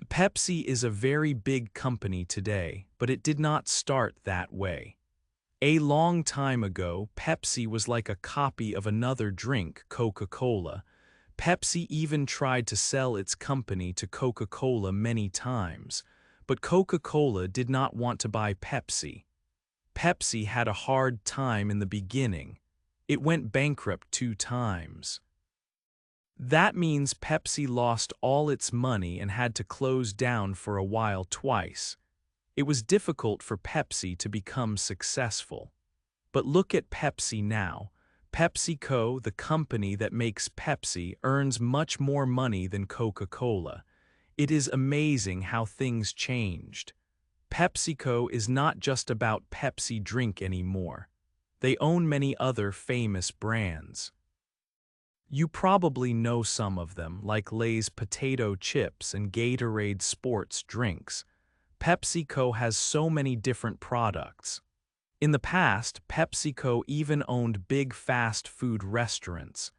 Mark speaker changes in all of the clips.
Speaker 1: Pepsi is a very big company today, but it did not start that way. A long time ago, Pepsi was like a copy of another drink, Coca-Cola. Pepsi even tried to sell its company to Coca-Cola many times, but Coca-Cola did not want to buy Pepsi. Pepsi had a hard time in the beginning. It went bankrupt 2 times. That means Pepsi lost all its money and had to close down for a while twice. It was difficult for Pepsi to become successful. But look at Pepsi now. PepsiCo, the company that makes Pepsi, earns much more money than Coca-Cola. It is amazing how things changed. PepsiCo is not just about Pepsi drink anymore. They own many other famous brands. You probably know some of them, like Lay's potato chips and Gatorade sports drinks. PepsiCo has so many different products. In the past, PepsiCo even owned big fast food restaurants.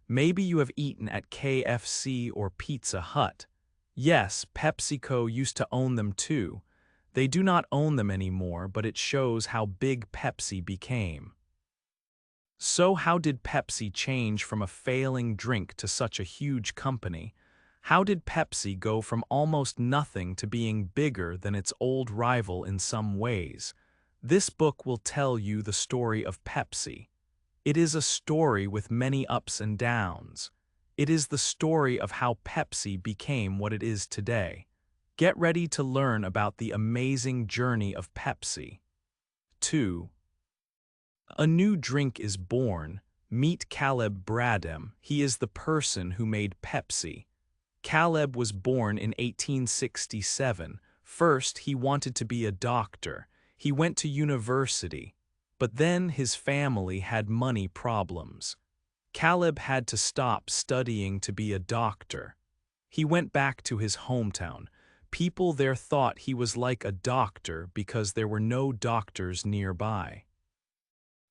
Speaker 1: Maybe you have eaten at KFC or Pizza Hut. Yes, PepsiCo used to own them too. They do not own them anymore, but it shows how big Pepsi became. So how did Pepsi change from a failing drink to such a huge company? How did Pepsi go from almost nothing to being bigger than its old rival in some ways? This book will tell you the story of Pepsi. It is a story with many ups and downs. It is the story of how Pepsi became what it is today. Get ready to learn about the amazing journey of Pepsi. 2. A new drink is born. Meet Caleb Bradham. He is the person who made Pepsi. Caleb was born in 1867. First, he wanted to be a doctor. He went to university. But then his family had money problems. Caleb had to stop studying to be a doctor. He went back to his hometown. People there thought he was like a doctor because there were no doctors nearby.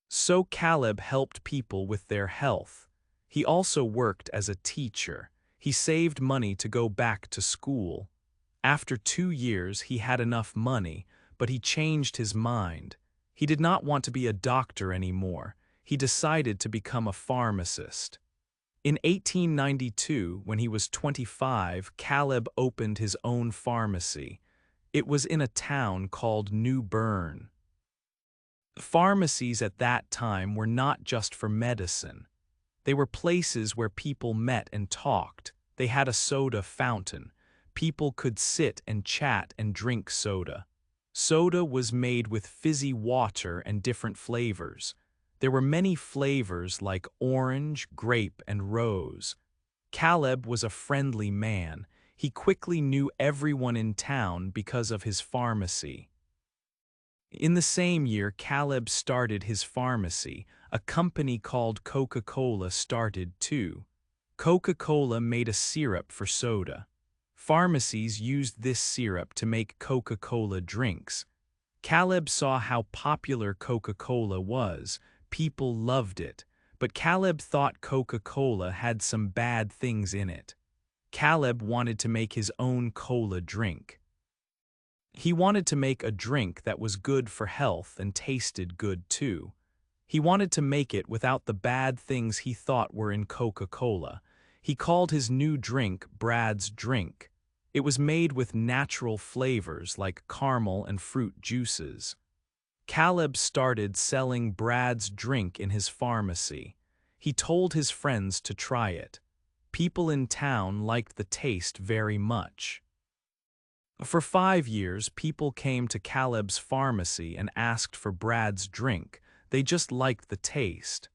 Speaker 1: So Caleb helped people with their health. He also worked as a teacher. He saved money to go back to school. After 2 years, he had enough money, but he changed his mind. He did not want to be a doctor anymore. He decided to become a pharmacist. In 1892, when he was 25, Caleb opened his own pharmacy. It was in a town called New Bern. Pharmacies at that time were not just for medicine. They were places where people met and talked. They had a soda fountain. People could sit and chat and drink soda. Soda was made with fizzy water and different flavors. There were many flavors like orange, grape, and rose. Caleb was a friendly man. He quickly knew everyone in town because of his pharmacy. In the same year, Caleb started his pharmacy. A company called Coca-Cola started too. Coca-Cola made a syrup for soda. Pharmacies used this syrup to make Coca-Cola drinks. Caleb saw how popular Coca-Cola was. People loved it. But Caleb thought Coca-Cola had some bad things in it. Caleb wanted to make his own cola drink. He wanted to make a drink that was good for health and tasted good too. He wanted to make it without the bad things he thought were in Coca-Cola. He called his new drink Brad's Drink. It was made with natural flavors like caramel and fruit juices. Caleb started selling Brad's Drink in his pharmacy. He told his friends to try it. People in town liked the taste very much. For 5 years, people came to Caleb's pharmacy and asked for Brad's Drink. They just liked the taste.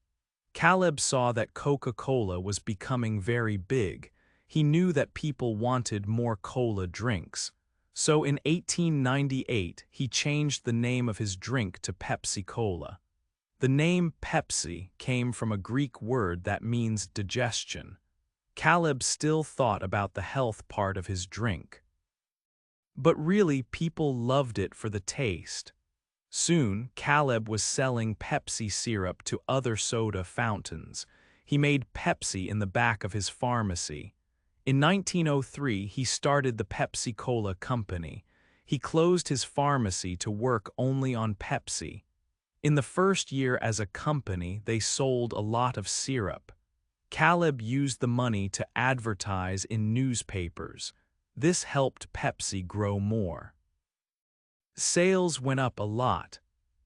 Speaker 1: Caleb saw that Coca-Cola was becoming very big. He knew that people wanted more cola drinks. So in 1898, he changed the name of his drink to Pepsi Cola. The name Pepsi came from a Greek word that means digestion. Caleb still thought about the health part of his drink. But really, people loved it for the taste. Soon, Caleb was selling Pepsi syrup to other soda fountains. He made Pepsi in the back of his pharmacy. In 1903, he started the Pepsi-Cola Company. He closed his pharmacy to work only on Pepsi. In the first year as a company, they sold a lot of syrup. Caleb used the money to advertise in newspapers. This helped Pepsi grow more. Sales went up a lot.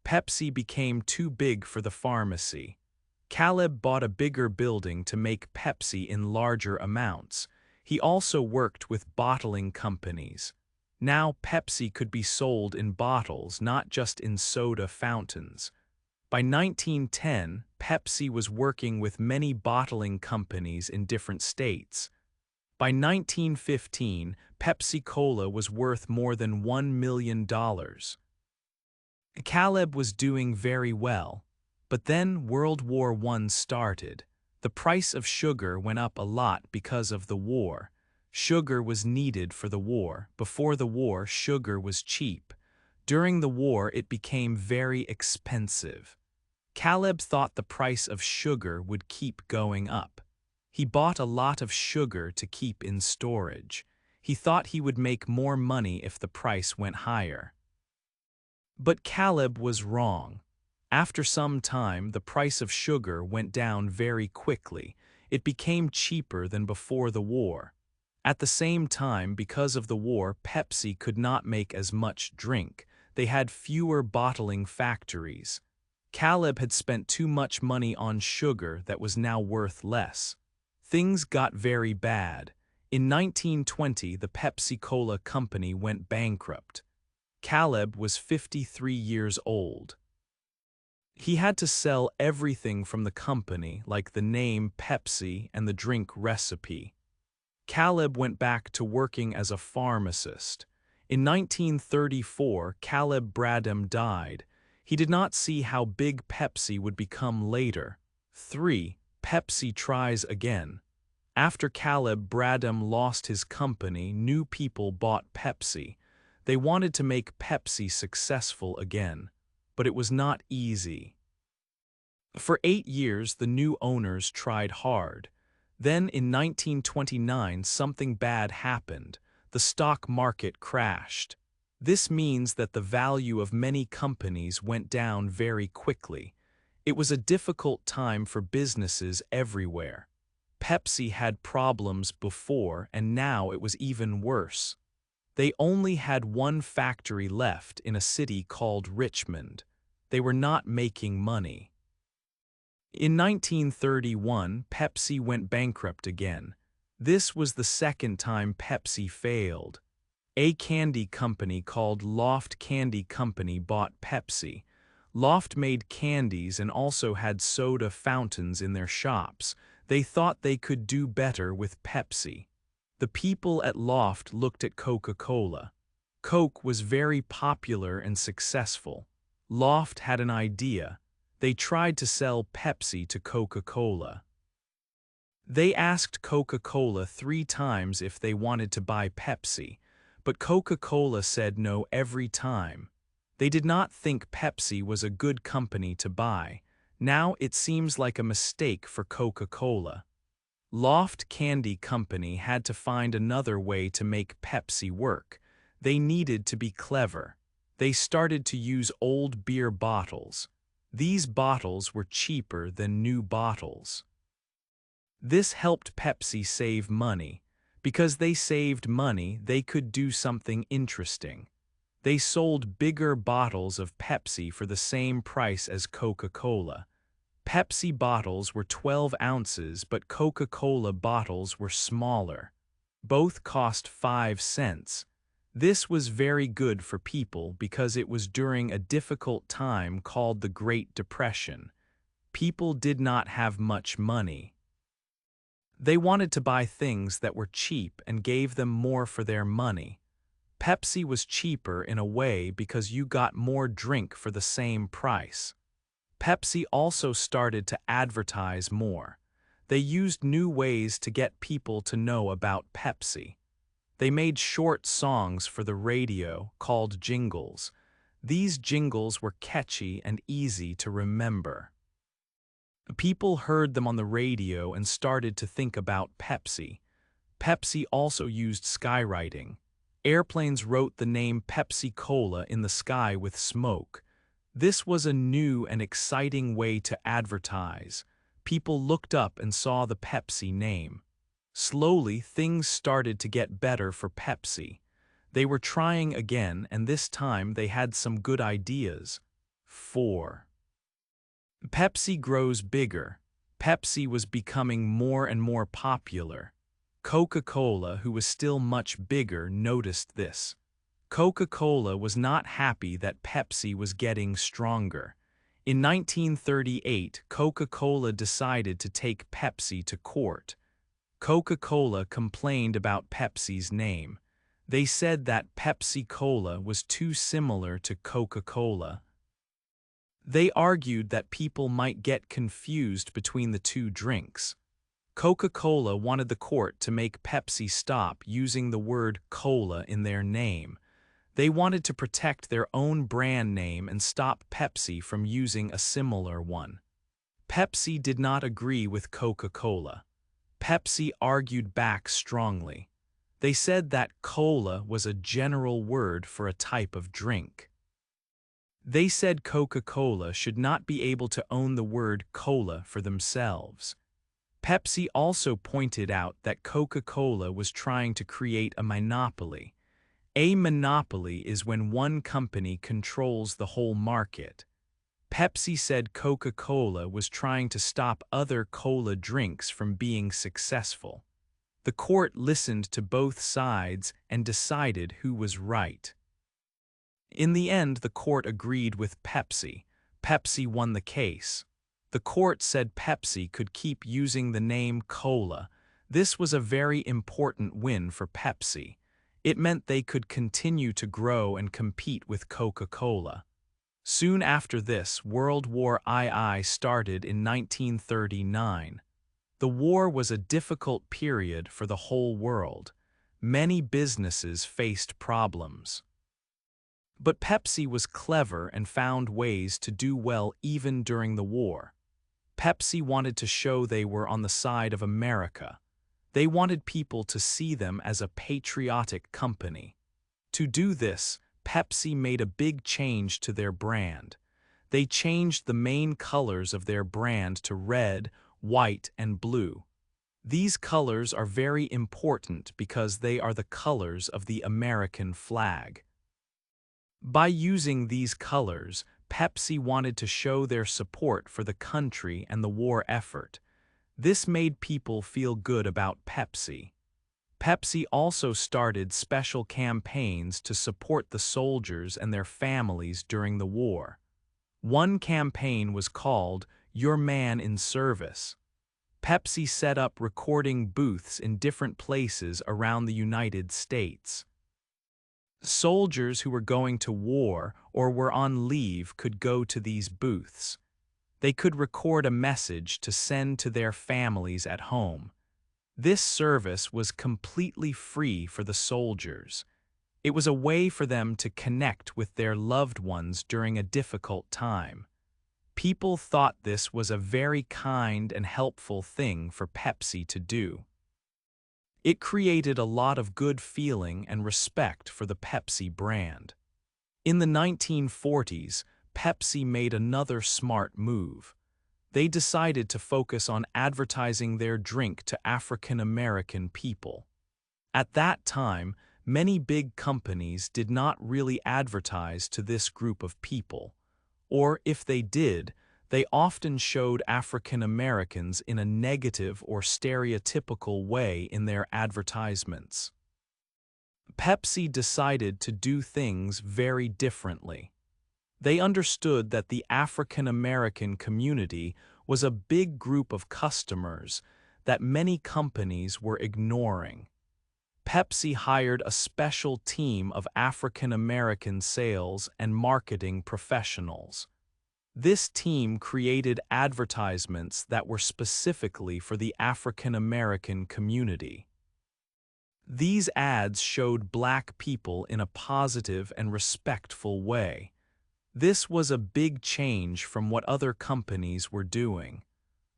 Speaker 1: Pepsi became too big for the pharmacy. Caleb bought a bigger building to make Pepsi in larger amounts. He also worked with bottling companies. Now Pepsi could be sold in bottles, not just in soda fountains. By 1910, Pepsi was working with many bottling companies in different states. By 1915, Pepsi-Cola was worth more than $1 million. Caleb was doing very well, but then World War I started. The price of sugar went up a lot because of the war. Sugar was needed for the war. Before the war, sugar was cheap. During the war, it became very expensive. Caleb thought the price of sugar would keep going up. He bought a lot of sugar to keep in storage. He thought he would make more money if the price went higher. But Caleb was wrong. After some time, the price of sugar went down very quickly. It became cheaper than before the war. At the same time, because of the war, Pepsi could not make as much drink. They had fewer bottling factories. Caleb had spent too much money on sugar that was now worth less. Things got very bad. In 1920, the Pepsi-Cola Company went bankrupt. Caleb was 53 years old. He had to sell everything from the company, like the name Pepsi and the drink recipe. Caleb went back to working as a pharmacist. In 1934, Caleb Bradham died. He did not see how big Pepsi would become later. 3. Pepsi tries again. After Caleb Bradham lost his company, new people bought Pepsi. They wanted to make Pepsi successful again, but it was not easy. For 8 years, the new owners tried hard. Then in 1929, something bad happened. The stock market crashed. This means that the value of many companies went down very quickly. It was a difficult time for businesses everywhere. Pepsi had problems before, and now it was even worse. They only had one factory left in a city called Richmond. They were not making money. In 1931, Pepsi went bankrupt again. This was the second time Pepsi failed. A candy company called Loft Candy Company bought Pepsi. Loft made candies and also had soda fountains in their shops. They thought they could do better with Pepsi. The people at Loft looked at Coca-Cola. Coke was very popular and successful. Loft had an idea. They tried to sell Pepsi to Coca-Cola. They asked Coca-Cola 3 times if they wanted to buy Pepsi, but Coca-Cola said no every time. They did not think Pepsi was a good company to buy. Now it seems like a mistake for Coca-Cola. Loft Candy Company had to find another way to make Pepsi work. They needed to be clever. They started to use old beer bottles. These bottles were cheaper than new bottles. This helped Pepsi save money. Because they saved money, they could do something interesting. They sold bigger bottles of Pepsi for the same price as Coca-Cola. Pepsi bottles were 12 ounces, but Coca-Cola bottles were smaller. Both cost 5 cents. This was very good for people because it was during a difficult time called the Great Depression. People did not have much money. They wanted to buy things that were cheap and gave them more for their money. Pepsi was cheaper in a way because you got more drink for the same price. Pepsi also started to advertise more. They used new ways to get people to know about Pepsi. They made short songs for the radio called jingles. These jingles were catchy and easy to remember. People heard them on the radio and started to think about Pepsi. Pepsi also used skywriting. Airplanes wrote the name Pepsi-Cola in the sky with smoke. This was a new and exciting way to advertise. People looked up and saw the Pepsi name. Slowly, things started to get better for Pepsi. They were trying again, and this time they had some good ideas. 4. Pepsi grows bigger. Pepsi was becoming more and more popular. Coca-Cola, who was still much bigger, noticed this. Coca-Cola was not happy that Pepsi was getting stronger. In 1938, Coca-Cola decided to take Pepsi to court. Coca-Cola complained about Pepsi's name. They said that Pepsi-Cola was too similar to Coca-Cola. They argued that people might get confused between the two drinks. Coca-Cola wanted the court to make Pepsi stop using the word cola in their name. They wanted to protect their own brand name and stop Pepsi from using a similar one. Pepsi did not agree with Coca-Cola. Pepsi argued back strongly. They said that cola was a general word for a type of drink. They said Coca-Cola should not be able to own the word cola for themselves. Pepsi also pointed out that Coca-Cola was trying to create a monopoly. A monopoly is when one company controls the whole market. Pepsi said Coca-Cola was trying to stop other cola drinks from being successful. The court listened to both sides and decided who was right. In the end, the court agreed with Pepsi. Pepsi won the case. The court said Pepsi could keep using the name cola. This was a very important win for Pepsi. It meant they could continue to grow and compete with Coca-Cola. Soon after this, World War II started in 1939. The war was a difficult period for the whole world. Many businesses faced problems. But Pepsi was clever and found ways to do well even during the war. Pepsi wanted to show they were on the side of America. They wanted people to see them as a patriotic company. To do this, Pepsi made a big change to their brand. They changed the main colors of their brand to red, white, and blue. These colors are very important because they are the colors of the American flag. By using these colors, Pepsi wanted to show their support for the country and the war effort. This made people feel good about Pepsi. Pepsi also started special campaigns to support the soldiers and their families during the war. One campaign was called Your Man in Service. Pepsi set up recording booths in different places around the United States. Soldiers who were going to war or were on leave could go to these booths. They could record a message to send to their families at home. This service was completely free for the soldiers. It was a way for them to connect with their loved ones during a difficult time. People thought this was a very kind and helpful thing for Pepsi to do. It created a lot of good feeling and respect for the Pepsi brand. In the 1940s, Pepsi made another smart move. They decided to focus on advertising their drink to African American people. At that time, many big companies did not really advertise to this group of people. Or if they did, they often showed African Americans in a negative or stereotypical way in their advertisements. Pepsi decided to do things very differently. They understood that the African American community was a big group of customers that many companies were ignoring. Pepsi hired a special team of African American sales and marketing professionals. This team created advertisements that were specifically for the African American community. These ads showed Black people in a positive and respectful way. This was a big change from what other companies were doing.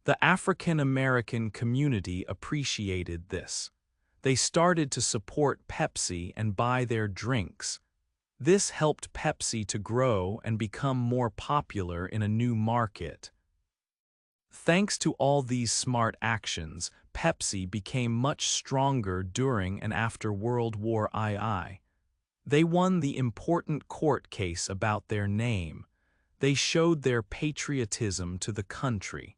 Speaker 1: The African American community appreciated this. They started to support Pepsi and buy their drinks. This helped Pepsi to grow and become more popular in a new market. Thanks to all these smart actions, Pepsi became much stronger during and after World War II. They won the important court case about their name. They showed their patriotism to the country.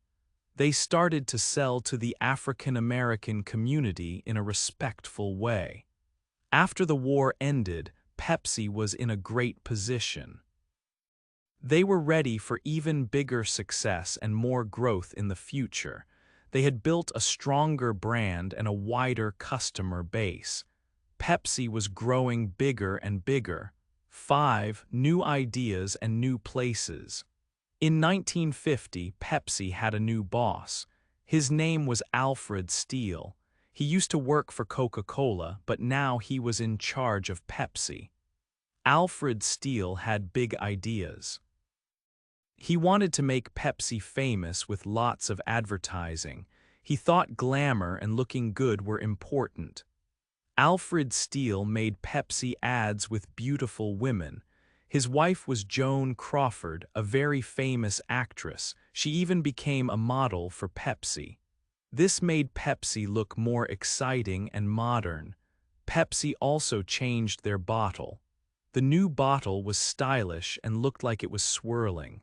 Speaker 1: They started to sell to the African American community in a respectful way. After the war ended, Pepsi was in a great position. They were ready for even bigger success and more growth in the future. They had built a stronger brand and a wider customer base. Pepsi was growing bigger and bigger. 5. New ideas and new places. In 1950, Pepsi had a new boss. His name was Alfred Steele. He used to work for Coca-Cola, but now he was in charge of Pepsi. Alfred Steele had big ideas. He wanted to make Pepsi famous with lots of advertising. He thought glamour and looking good were important. Alfred Steele made Pepsi ads with beautiful women. His wife was Joan Crawford, a very famous actress. She even became a model for Pepsi. This made Pepsi look more exciting and modern. Pepsi also changed their bottle. The new bottle was stylish and looked like it was swirling.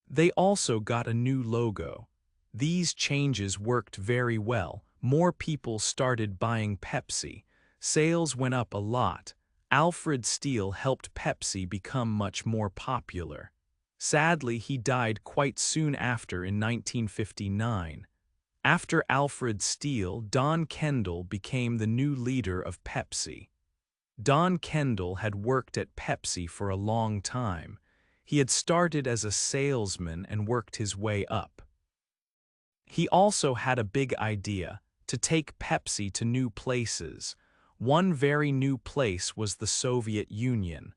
Speaker 1: They also got a new logo. These changes worked very well. More people started buying Pepsi. Sales went up a lot. Alfred Steele helped Pepsi become much more popular. Sadly, he died quite soon after in 1959. After Alfred Steele, Don Kendall became the new leader of Pepsi. Don Kendall had worked at Pepsi for a long time. He had started as a salesman and worked his way up. He also had a big idea, to take Pepsi to new places. One very new place was the Soviet Union.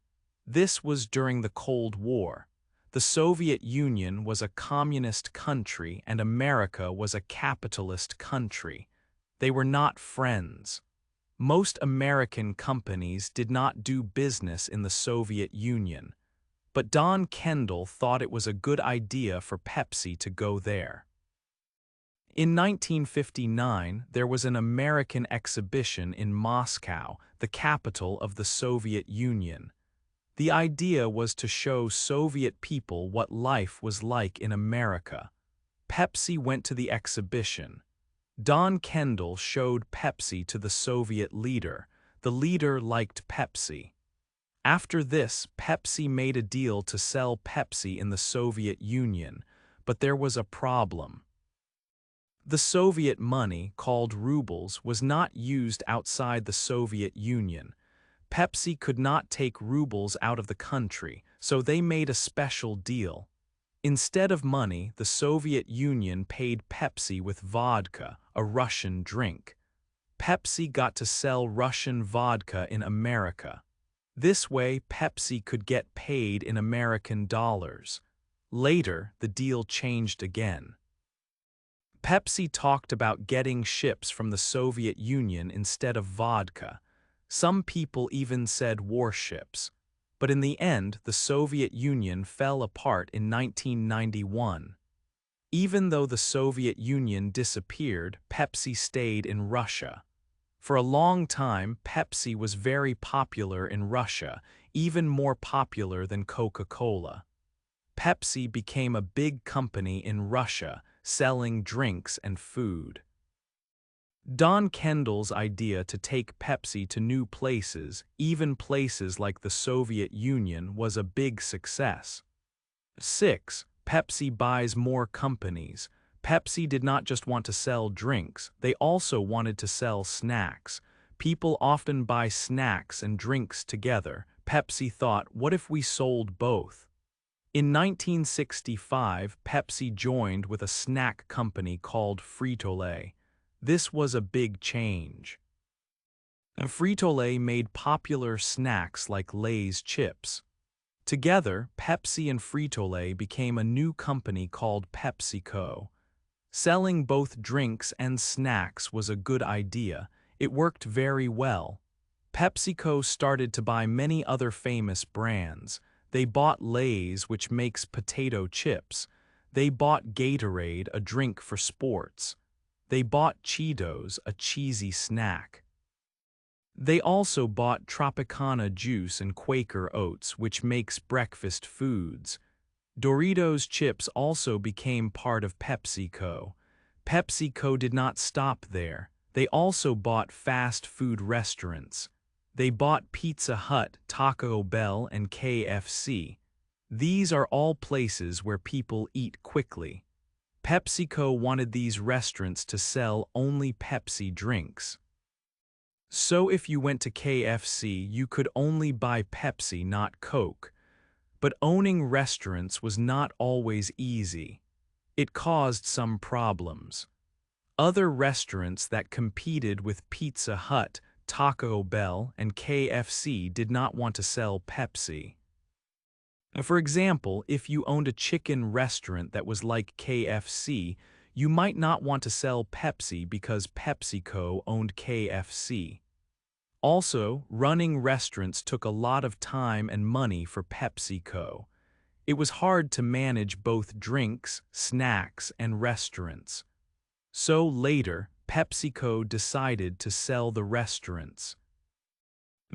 Speaker 1: This was during the Cold War. The Soviet Union was a communist country and America was a capitalist country. They were not friends. Most American companies did not do business in the Soviet Union. But Don Kendall thought it was a good idea for Pepsi to go there. In 1959, there was an American exhibition in Moscow, the capital of the Soviet Union. The idea was to show Soviet people what life was like in America. Pepsi went to the exhibition. Don Kendall showed Pepsi to the Soviet leader. The leader liked Pepsi. After this, Pepsi made a deal to sell Pepsi in the Soviet Union, but there was a problem. The Soviet money, called rubles, was not used outside the Soviet Union. Pepsi could not take rubles out of the country, so they made a special deal. Instead of money, the Soviet Union paid Pepsi with vodka, a Russian drink. Pepsi got to sell Russian vodka in America. This way, Pepsi could get paid in American dollars. Later, the deal changed again. Pepsi talked about getting ships from the Soviet Union instead of vodka. Some people even said warships. But in the end, the Soviet Union fell apart in 1991. Even though the Soviet Union disappeared, Pepsi stayed in Russia. For a long time, Pepsi was very popular in Russia, even more popular than Coca-Cola. Pepsi became a big company in Russia, selling drinks and food. Don Kendall's idea to take Pepsi to new places, even places like the Soviet Union, was a big success. 6. Pepsi buys more companies. Pepsi did not just want to sell drinks, they also wanted to sell snacks. People often buy snacks and drinks together. Pepsi thought, what if we sold both? In 1965, Pepsi joined with a snack company called Frito-Lay. This was a big change. Frito-Lay made popular snacks like Lay's chips. Together, Pepsi and Frito-Lay became a new company called PepsiCo. Selling both drinks and snacks was a good idea. It worked very well. PepsiCo started to buy many other famous brands. They bought Lay's, which makes potato chips. They bought Gatorade, a drink for sports. They bought Cheetos, a cheesy snack. They also bought Tropicana juice and Quaker Oats, which makes breakfast foods. Doritos chips also became part of PepsiCo. PepsiCo did not stop there. They also bought fast food restaurants. They bought Pizza Hut, Taco Bell, and KFC. These are all places where people eat quickly. PepsiCo wanted these restaurants to sell only Pepsi drinks. So if you went to KFC, you could only buy Pepsi, not Coke. But owning restaurants was not always easy. It caused some problems. Other restaurants that competed with Pizza Hut, Taco Bell, and KFC did not want to sell Pepsi. For example, if you owned a chicken restaurant that was like KFC, you might not want to sell Pepsi because PepsiCo owned KFC. Also, running restaurants took a lot of time and money for PepsiCo. It was hard to manage both drinks, snacks, and restaurants. So later, PepsiCo decided to sell the restaurants.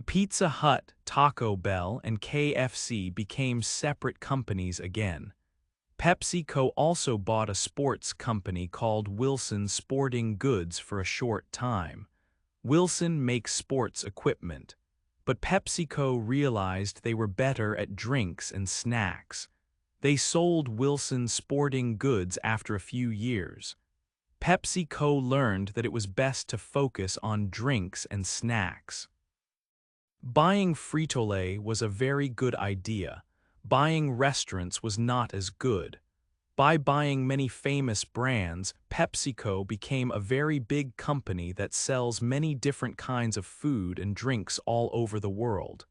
Speaker 1: Pizza Hut, Taco Bell, and KFC became separate companies again. PepsiCo also bought a sports company called Wilson Sporting Goods for a short time. Wilson makes sports equipment, but PepsiCo realized they were better at drinks and snacks. They sold Wilson Sporting Goods after a few years. PepsiCo learned that it was best to focus on drinks and snacks. Buying Frito-Lay was a very good idea. Buying restaurants was not as good. By buying many famous brands, PepsiCo became a very big company that sells many different kinds of food and drinks all over the world.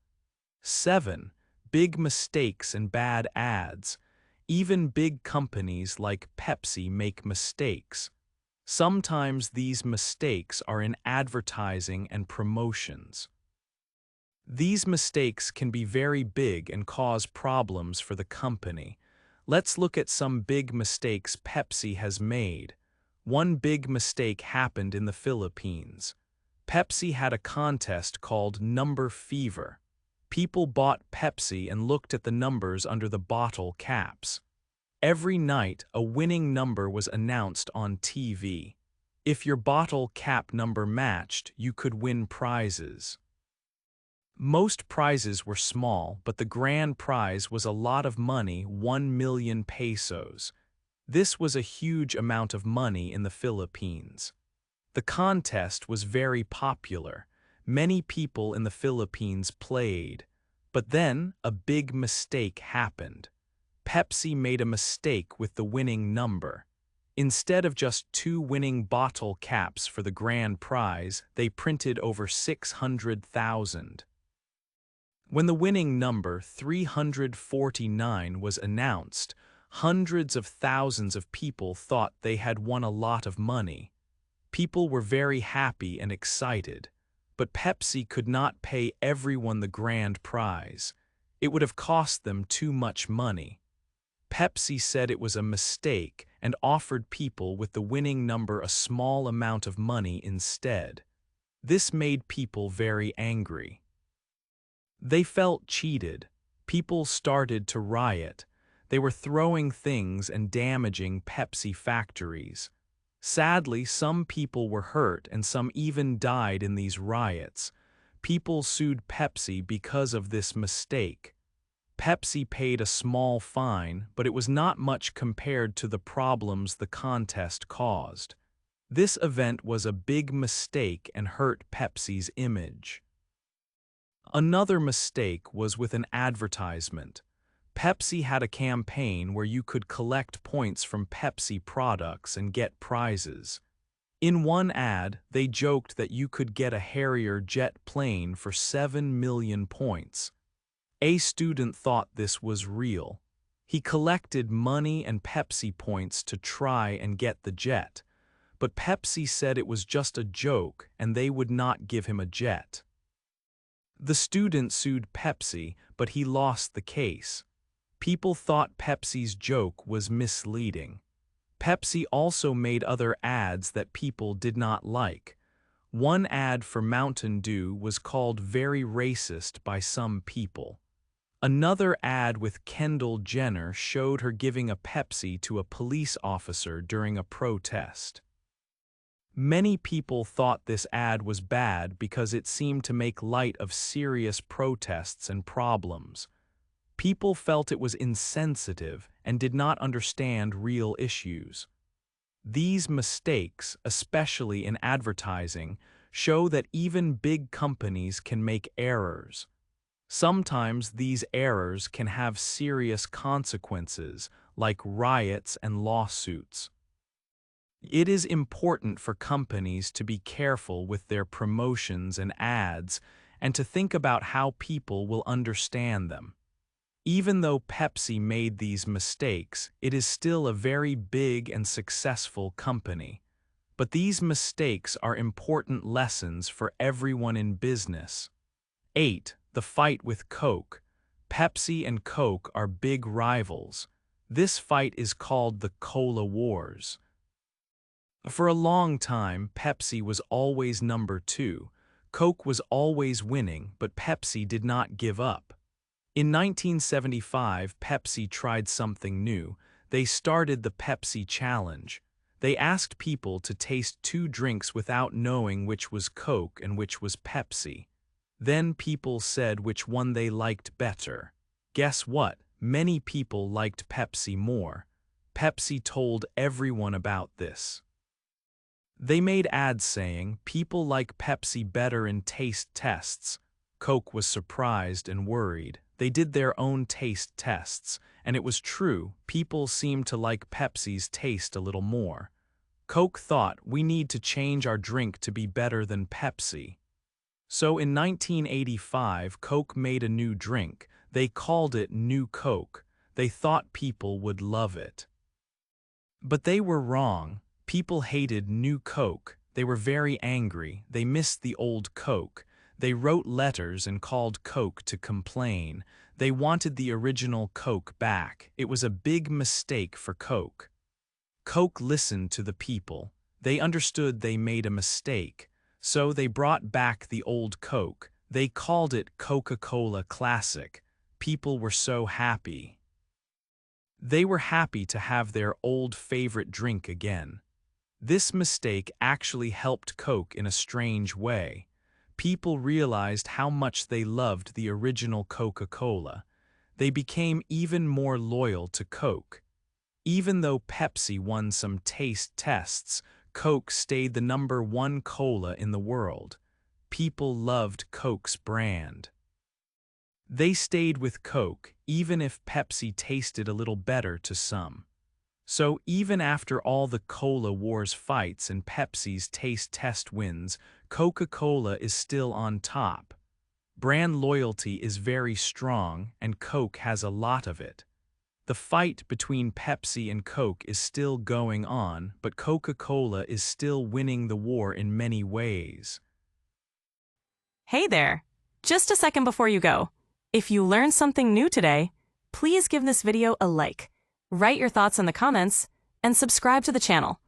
Speaker 1: 7. Big mistakes and bad ads. Even big companies like Pepsi make mistakes. Sometimes these mistakes are in advertising and promotions. These mistakes can be very big and cause problems for the company. Let's look at some big mistakes Pepsi has made. One big mistake happened in the Philippines. Pepsi had a contest called Number Fever. People bought Pepsi and looked at the numbers under the bottle caps. Every night, a winning number was announced on TV. If your bottle cap number matched, you could win prizes. Most prizes were small, but the grand prize was a lot of money, 1 million pesos. This was a huge amount of money in the Philippines. The contest was very popular. Many people in the Philippines played. But then, a big mistake happened. Pepsi made a mistake with the winning number. Instead of just 2 winning bottle caps for the grand prize, they printed over 600,000. When the winning number 349 was announced, hundreds of thousands of people thought they had won a lot of money. People were very happy and excited, but Pepsi could not pay everyone the grand prize. It would have cost them too much money. Pepsi said it was a mistake and offered people with the winning number a small amount of money instead. This made people very angry. They felt cheated. People started to riot. They were throwing things and damaging Pepsi factories. Sadly, some people were hurt and some even died in these riots. People sued Pepsi because of this mistake. Pepsi paid a small fine, but it was not much compared to the problems the contest caused. This event was a big mistake and hurt Pepsi's image. Another mistake was with an advertisement. Pepsi had a campaign where you could collect points from Pepsi products and get prizes. In one ad, they joked that you could get a Harrier jet plane for 7 million points. A student thought this was real. He collected money and Pepsi points to try and get the jet. but Pepsi said it was just a joke and they would not give him a jet. The student sued Pepsi, but he lost the case. People thought Pepsi's joke was misleading. Pepsi also made other ads that people did not like. One ad for Mountain Dew was called very racist by some people. Another ad with Kendall Jenner showed her giving a Pepsi to a police officer during a protest. Many people thought this ad was bad because it seemed to make light of serious protests and problems. People felt it was insensitive and did not understand real issues. These mistakes, especially in advertising, show that even big companies can make errors. Sometimes these errors can have serious consequences, like riots and lawsuits. It is important for companies to be careful with their promotions and ads and to think about how people will understand them. Even though Pepsi made these mistakes, it is still a very big and successful company. But these mistakes are important lessons for everyone in business. 8. The fight with Coke. Pepsi and Coke are big rivals. This fight is called the Cola Wars. For a long time, Pepsi was always number 2. Coke was always winning, but Pepsi did not give up. In 1975, Pepsi tried something new. They started the Pepsi Challenge. They asked people to taste 2 drinks without knowing which was Coke and which was Pepsi. Then people said which one they liked better. Guess what? Many people liked Pepsi more. Pepsi told everyone about this. They made ads saying, "People like Pepsi better in taste tests." Coke was surprised and worried. They did their own taste tests, and it was true, people seemed to like Pepsi's taste a little more. Coke thought, we need to change our drink to be better than Pepsi. So in 1985, Coke made a new drink. They called it New Coke. They thought people would love it. But they were wrong. People hated New Coke. They were very angry. They missed the old Coke. They wrote letters and called Coke to complain. They wanted the original Coke back. It was a big mistake for Coke. Coke listened to the people. They understood they made a mistake. So they brought back the old Coke. They called it Coca-Cola Classic. People were so happy. They were happy to have their old favorite drink again. This mistake actually helped Coke in a strange way. People realized how much they loved the original Coca-Cola. They became even more loyal to Coke. Even though Pepsi won some taste tests, Coke stayed the number 1 cola in the world. People loved Coke's brand. They stayed with Coke, even if Pepsi tasted a little better to some. So even after all the Cola Wars fights and Pepsi's taste test wins, Coca-Cola is still on top. Brand loyalty is very strong, and Coke has a lot of it. The fight between Pepsi and Coke is still going on, but Coca-Cola is still winning the war in many ways.
Speaker 2: Hey there! Just a second before you go. If you learned something new today, please give this video a like, write your thoughts in the comments, and subscribe to the channel.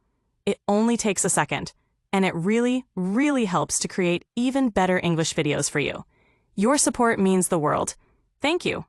Speaker 2: It only takes a second, and it really, really helps to create even better English videos for you. Your support means the world. Thank you.